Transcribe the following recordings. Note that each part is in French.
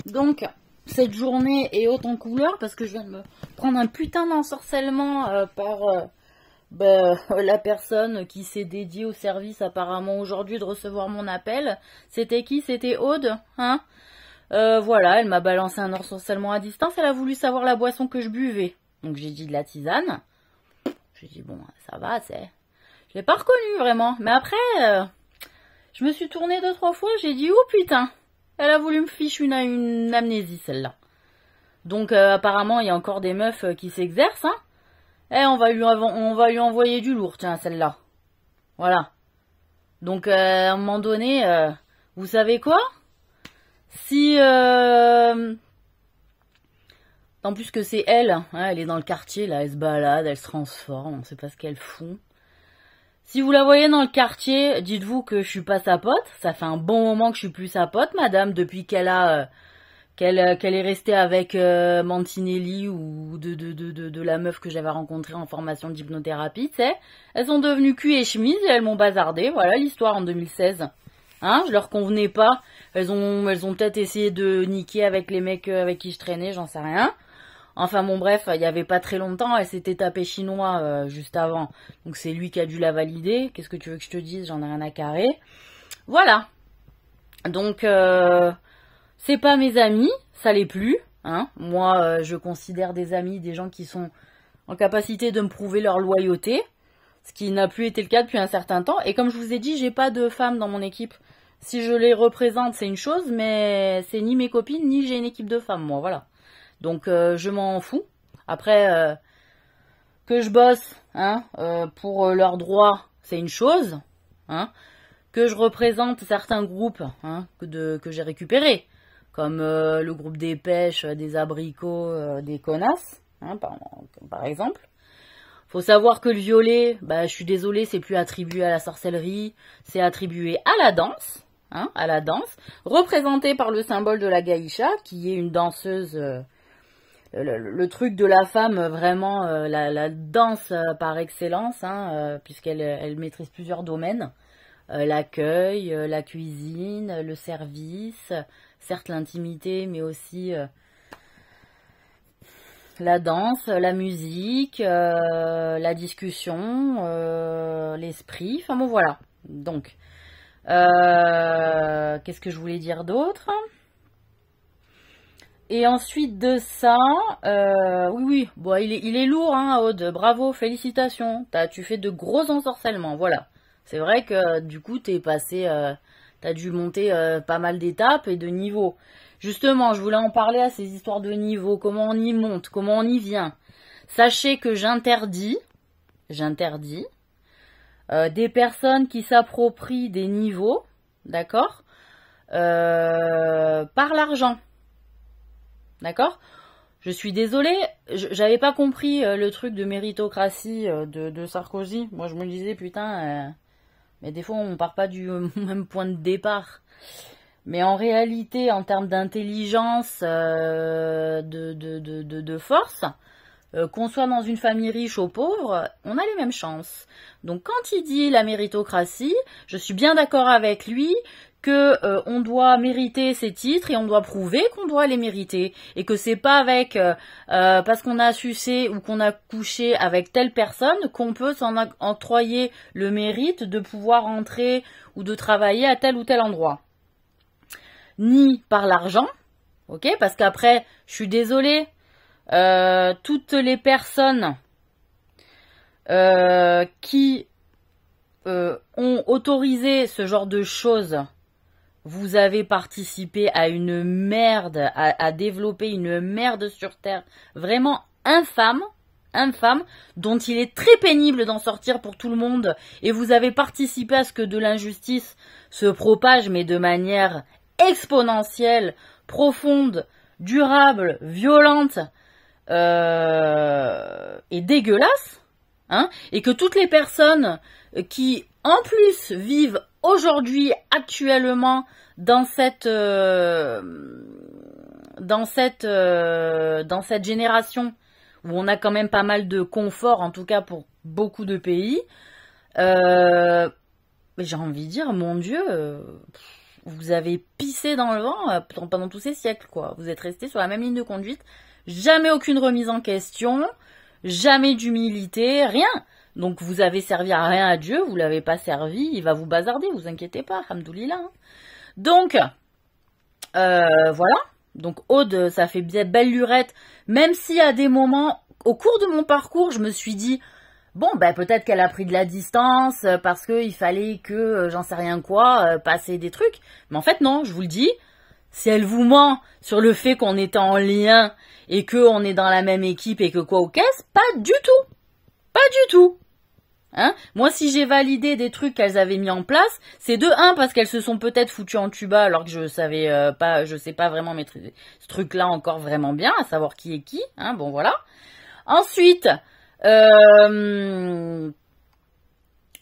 Donc, cette journée est haute en couleur parce que je viens de me prendre un putain d'ensorcellement par la personne qui s'est dédiée au service apparemment aujourd'hui de recevoir mon appel. C'était qui? C'était Aude, hein? Voilà, elle m'a balancé un ensorcellement à distance. Elle a voulu savoir la boisson que je buvais. Donc j'ai dit de la tisane. J'ai dit bon, ça va, c'est... Je l'ai pas reconnu vraiment. Mais après, je me suis tournée 2-3 fois. J'ai dit oh putain, elle a voulu me ficher une amnésie celle-là. Donc apparemment il y a encore des meufs qui s'exercent, hein. Eh, on va lui envoyer du lourd, tiens, celle-là. Voilà. Donc à un moment donné, vous savez quoi? Si en plus que c'est elle, hein, elle est dans le quartier là, elle se balade, elle se transforme, on sait pas ce qu'elle fout. Si vous la voyez dans le quartier, dites-vous que je suis pas sa pote. Ça fait un bon moment que je suis plus sa pote, madame, depuis qu'elle a qu'elle est restée avec Mantinelli ou de la meuf que j'avais rencontrée en formation d'hypnothérapie, tu sais. Elles sont devenues cul et chemise et elles m'ont bazardé. Voilà l'histoire en 2016. Hein, je leur convenais pas. Elles ont peut-être essayé de niquer avec les mecs avec qui je traînais, j'en sais rien. Enfin bon bref, il y avait pas très longtemps, elle s'était tapée chinois juste avant. Donc c'est lui qui a dû la valider. Qu'est-ce que tu veux que je te dise? J'en ai rien à carrer. Voilà. Donc c'est pas mes amis, ça l'est plus. Hein. Moi, je considère des amis des gens qui sont en capacité de me prouver leur loyauté, ce qui n'a plus été le cas depuis un certain temps. Et comme je vous ai dit, j'ai pas de femmes dans mon équipe. Si je les représente, c'est une chose, mais c'est ni mes copines, ni j'ai une équipe de femmes, moi, voilà. Donc je m'en fous. Après, que je bosse hein, pour leurs droits, c'est une chose. Hein, que je représente certains groupes hein, que j'ai récupérés, comme le groupe des pêches, des abricots, des connasses, hein, par exemple. Faut savoir que le violet, bah, je suis désolée, c'est plus attribué à la sorcellerie, c'est attribué à la danse. Hein, à la danse, représentée par le symbole de la gaïcha, qui est une danseuse... le truc de la femme, vraiment, la danse par excellence, hein, puisqu'elle maîtrise plusieurs domaines. L'accueil, la cuisine, le service, certes l'intimité, mais aussi la danse, la musique, la discussion, l'esprit, enfin bon voilà. Donc, qu'est-ce que je voulais dire d'autre ? Et ensuite de ça, oui, bon, il est lourd, hein, Aude, bravo, félicitations, tu fais de gros ensorcellements, voilà. C'est vrai que du coup, t'as dû monter pas mal d'étapes et de niveaux. Justement, je voulais en parler à ces histoires de niveaux, comment on y monte, comment on y vient. Sachez que j'interdis des personnes qui s'approprient des niveaux, d'accord, par l'argent. D'accord? Je suis désolée, j'avais pas compris le truc de méritocratie de Sarkozy. Moi, je me disais, putain, mais des fois, on part pas du même point de départ. Mais en réalité, en termes d'intelligence, de force, qu'on soit dans une famille riche ou pauvre, on a les mêmes chances. Donc, quand il dit la méritocratie, je suis bien d'accord avec lui que on doit mériter ces titres et on doit prouver qu'on doit les mériter et que c'est pas avec parce qu'on a sucé ou qu'on a couché avec telle personne qu'on peut s'en octroyer le mérite de pouvoir entrer ou de travailler à tel ou tel endroit. Ni par l'argent, ok, parce qu'après, je suis désolée, toutes les personnes qui ont autorisé ce genre de choses, vous avez participé à une merde, à développer une merde sur Terre vraiment infâme, dont il est très pénible d'en sortir pour tout le monde, et vous avez participé à ce que de l'injustice se propage, mais de manière exponentielle, profonde, durable, violente et dégueulasse, hein, et que toutes les personnes qui en plus vivent aujourd'hui, actuellement, dans cette génération où on a quand même pas mal de confort, en tout cas pour beaucoup de pays, mais j'ai envie de dire, mon Dieu, vous avez pissé dans le vent pendant tous ces siècles, quoi. Vous êtes resté sur la même ligne de conduite. Jamais aucune remise en question, jamais d'humilité, rien. Donc vous avez servi à rien à Dieu, vous l'avez pas servi, il va vous bazarder, vous inquiétez pas, alhamdoulilah. Hein. Donc, voilà. Donc Aude, ça fait bien belle lurette, même si à des moments, au cours de mon parcours, je me suis dit, bon, ben peut-être qu'elle a pris de la distance parce qu'il fallait que, j'en sais rien quoi, passer des trucs. Mais en fait, non, je vous le dis, si elle vous ment sur le fait qu'on était en lien et qu'on est dans la même équipe et que quoi au caisse, pas du tout. Pas du tout. Hein, moi, si j'ai validé des trucs qu'elles avaient mis en place, c'est de un parce qu'elles se sont peut-être foutues en tuba alors que je savais pas, je sais pas vraiment maîtriser ce truc-là encore vraiment bien, à savoir qui est qui. Hein, bon voilà. Ensuite,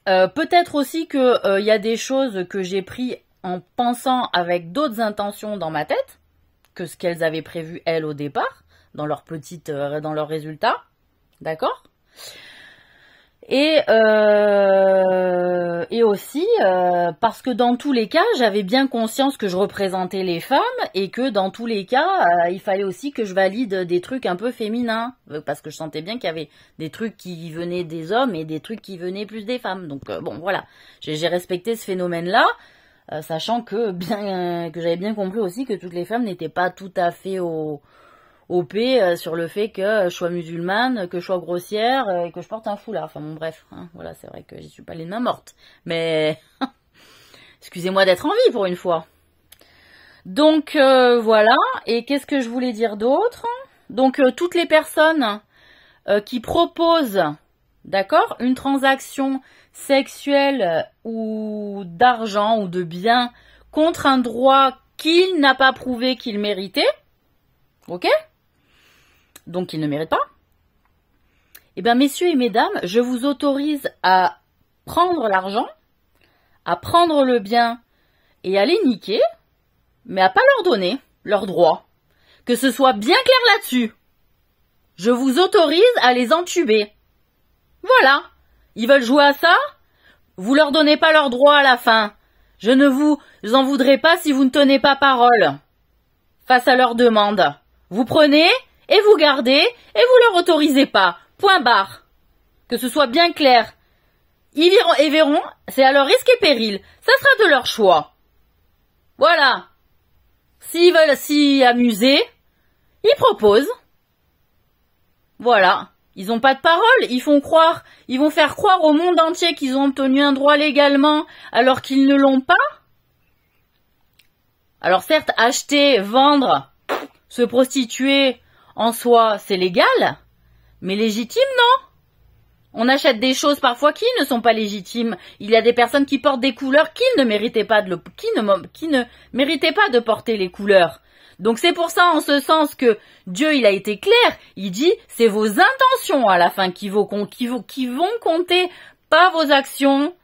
peut-être aussi que y a des choses que j'ai pris en pensant avec d'autres intentions dans ma tête que ce qu'elles avaient prévu elles au départ dans leur dans leurs résultats, d'accord. Et aussi parce que dans tous les cas, j'avais bien conscience que je représentais les femmes et que dans tous les cas, il fallait aussi que je valide des trucs un peu féminins parce que je sentais bien qu'il y avait des trucs qui venaient des hommes et des trucs qui venaient plus des femmes. Donc bon, voilà, j'ai respecté ce phénomène-là, sachant que que j'avais bien compris aussi que toutes les femmes n'étaient pas tout à fait OP sur le fait que je sois musulmane, que je sois grossière et que je porte un foulard. Enfin bon bref, hein, voilà, c'est vrai que j'y suis pas les mains mortes. Mais excusez-moi d'être en vie pour une fois. Donc voilà, et qu'est-ce que je voulais dire d'autre? Donc toutes les personnes qui proposent, d'accord, une transaction sexuelle ou d'argent ou de biens contre un droit qu'il n'a pas prouvé qu'il méritait, ok? Donc il ne mérite pas. Eh bien, messieurs et mesdames, je vous autorise à prendre l'argent, à prendre le bien et à les niquer, mais à pas leur donner leurs droits. Que ce soit bien clair là-dessus. Je vous autorise à les entuber. Voilà. Ils veulent jouer à ça? Vous leur donnez pas leurs droits à la fin. Je ne vous en voudrais pas si vous ne tenez pas parole face à leurs demandes. Vous prenez et vous gardez, et vous leur autorisez pas. Point barre. Que ce soit bien clair. Ils verront, c'est à leur risque et péril. Ça sera de leur choix. Voilà. S'ils veulent s'y amuser, ils proposent. Voilà. Ils ont pas de parole, ils vont faire croire au monde entier qu'ils ont obtenu un droit légalement, alors qu'ils ne l'ont pas. Alors certes, acheter, vendre, se prostituer, en soi, c'est légal, mais légitime, non. On achète des choses parfois qui ne sont pas légitimes. Il y a des personnes qui portent des couleurs qui ne méritaient pas qui ne méritaient pas de porter les couleurs. Donc c'est pour ça, en ce sens, que Dieu, il a été clair. Il dit, c'est vos intentions à la fin qui vont compter, pas vos actions,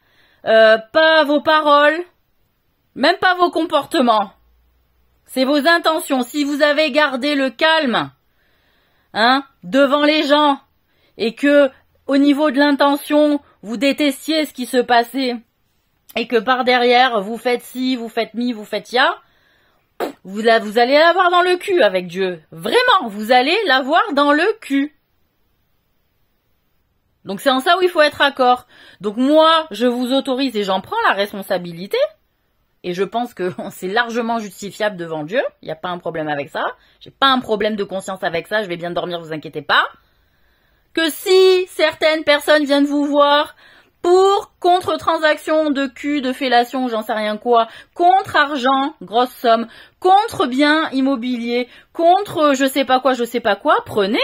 pas vos paroles, même pas vos comportements. C'est vos intentions. Si vous avez gardé le calme, hein, devant les gens, et que, au niveau de l'intention, vous détestiez ce qui se passait, et que par derrière, vous faites ci, vous faites mi, vous faites ya, vous allez l'avoir dans le cul avec Dieu. Vraiment, vous allez l'avoir dans le cul. Donc c'est en ça où il faut être d'accord. Donc moi, je vous autorise et j'en prends la responsabilité. Et je pense que c'est largement justifiable devant Dieu. Il n'y a pas un problème avec ça. J'ai pas un problème de conscience avec ça. Je vais bien dormir, vous inquiétez pas. Que si certaines personnes viennent vous voir pour contre-transaction de cul, de fellation, j'en sais rien quoi, contre argent, grosse somme, contre bien immobilier, contre je sais pas quoi, prenez.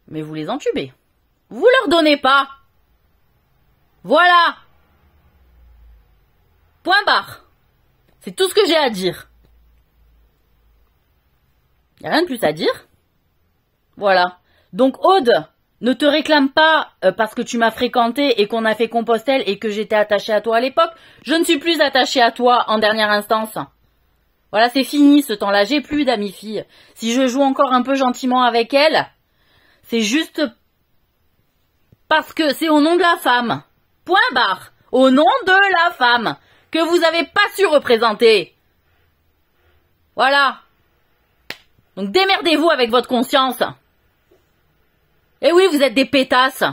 Mais vous les entubez. Vous leur donnez pas. Voilà. Point barre. C'est tout ce que j'ai à dire. Y a rien de plus à dire. Voilà. Donc Aude, ne te réclame pas parce que tu m'as fréquenté et qu'on a fait Compostelle et que j'étais attachée à toi à l'époque. Je ne suis plus attachée à toi en dernière instance. Voilà, c'est fini ce temps-là. J'ai plus d'amis filles. Si je joue encore un peu gentiment avec elle, c'est juste parce que c'est au nom de la femme. Point barre. Au nom de la femme. que vous avez pas su représenter. Voilà. Donc démerdez-vous avec votre conscience. Et oui, vous êtes des pétasses.